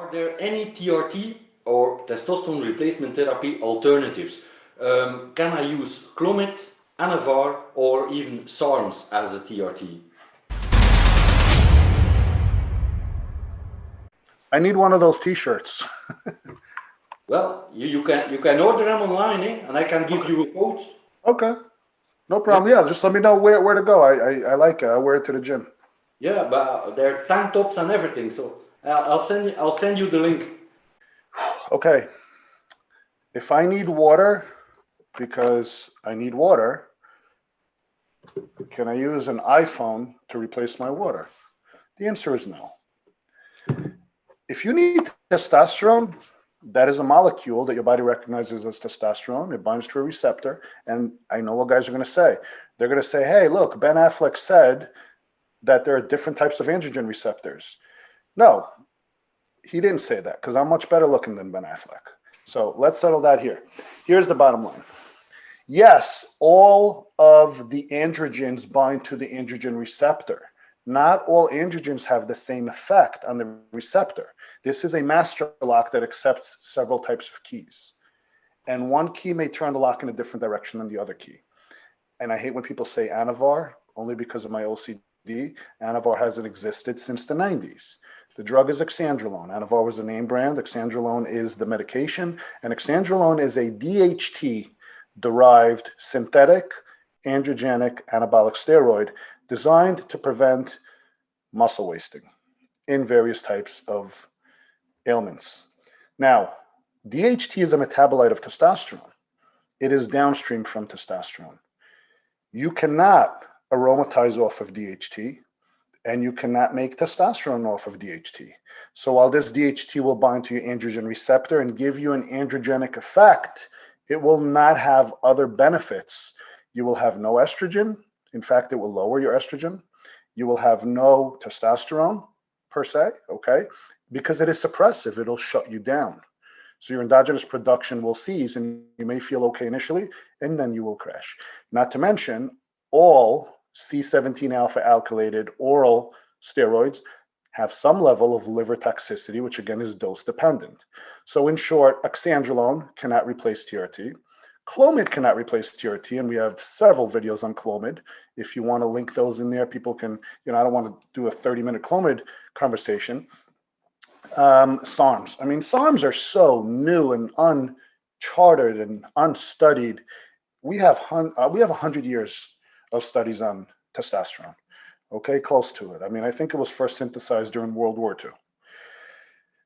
Are there any TRT or testosterone replacement therapy alternatives? Can I use Clomid, Anavar, or even SARMs as a TRT? I need one of those t-shirts. Well, you can order them online, and I can give you a code. Okay, no problem. Yeah, just let me know where to go. I like it. I wear it to the gym. Yeah, but they're tank tops and everything. So I'll send you the link. Okay. If I need water because I need water, can I use an iPhone to replace my water? The answer is no. If you need testosterone, that is a molecule that your body recognizes as testosterone. It binds to a receptor. And I know what guys are going to say. They're going to say, hey, look, Ben Affleck said that there are different types of androgen receptors. No, he didn't say that because I'm much better looking than Ben Affleck. So let's settle that here. Here's the bottom line. Yes, all of the androgens bind to the androgen receptor. Not all androgens have the same effect on the receptor. This is a master lock that accepts several types of keys. And one key may turn the lock in a different direction than the other key. And I hate when people say Anavar, only because of my OCD. Anavar hasn't existed since the 90s. The drug is Oxandrolone. Anavar was the name brand. Oxandrolone is the medication. And Oxandrolone is a DHT-derived synthetic androgenic anabolic steroid designed to prevent muscle wasting in various types of ailments. Now, DHT is a metabolite of testosterone. It is downstream from testosterone. You cannot aromatize off of DHT, and you cannot make testosterone off of DHT. So while this DHT will bind to your androgen receptor and give you an androgenic effect, it will not have other benefits. You will have no estrogen. In fact, it will lower your estrogen. You will have no testosterone per se, okay? Because it is suppressive, it'll shut you down. So your endogenous production will cease and you may feel okay initially, and then you will crash. Not to mention, all C17 alpha alkylated oral steroids have some level of liver toxicity, which again is dose dependent. So in short, Oxandrolone cannot replace TRT. Clomid cannot replace TRT, and we have several videos on Clomid. If you want to link those in there, people can, I don't want to do a 30-minute Clomid conversation. SARMs. I mean, SARMs are so new and uncharted and unstudied. We have 100 years of studies on testosterone, okay, close to it. I mean, I think it was first synthesized during World War II.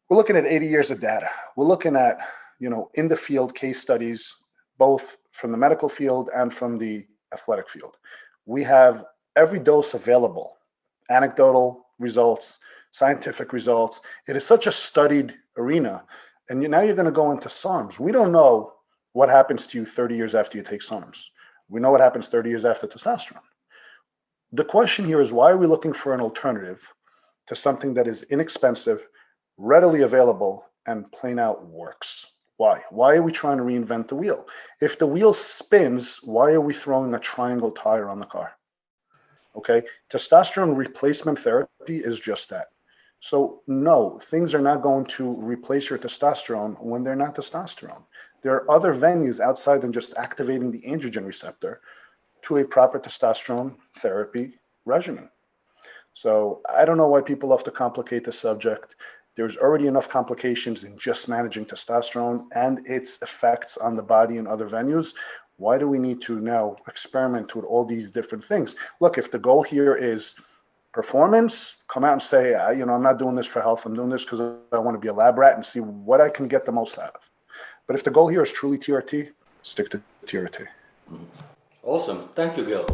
We're looking at 80 years of data. We're looking at, in the field case studies, both from the medical field and from the athletic field. We have every dose available, anecdotal results, scientific results. It is such a studied arena. And now you're going to go into SARMs. We don't know what happens to you 30 years after you take SARMs. We know what happens 30 years after testosterone. The question here is, why are we looking for an alternative to something that is inexpensive, readily available, and plain out works? Why? Why are we trying to reinvent the wheel? If the wheel spins, why are we throwing a triangle tire on the car? Okay, testosterone replacement therapy is just that. So no, things are not going to replace your testosterone when they're not testosterone. There are other venues outside than just activating the androgen receptor to a proper testosterone therapy regimen. So I don't know why people love to complicate the subject. There's already enough complications in just managing testosterone and its effects on the body and other venues. Why do we need to now experiment with all these different things? Look, if the goal here is performance, come out and say, I'm not doing this for health. I'm doing this because I want to be a lab rat and see what I can get the most out of. But if the goal here is truly TRT, stick to TRT. Awesome. Thank you, Gil.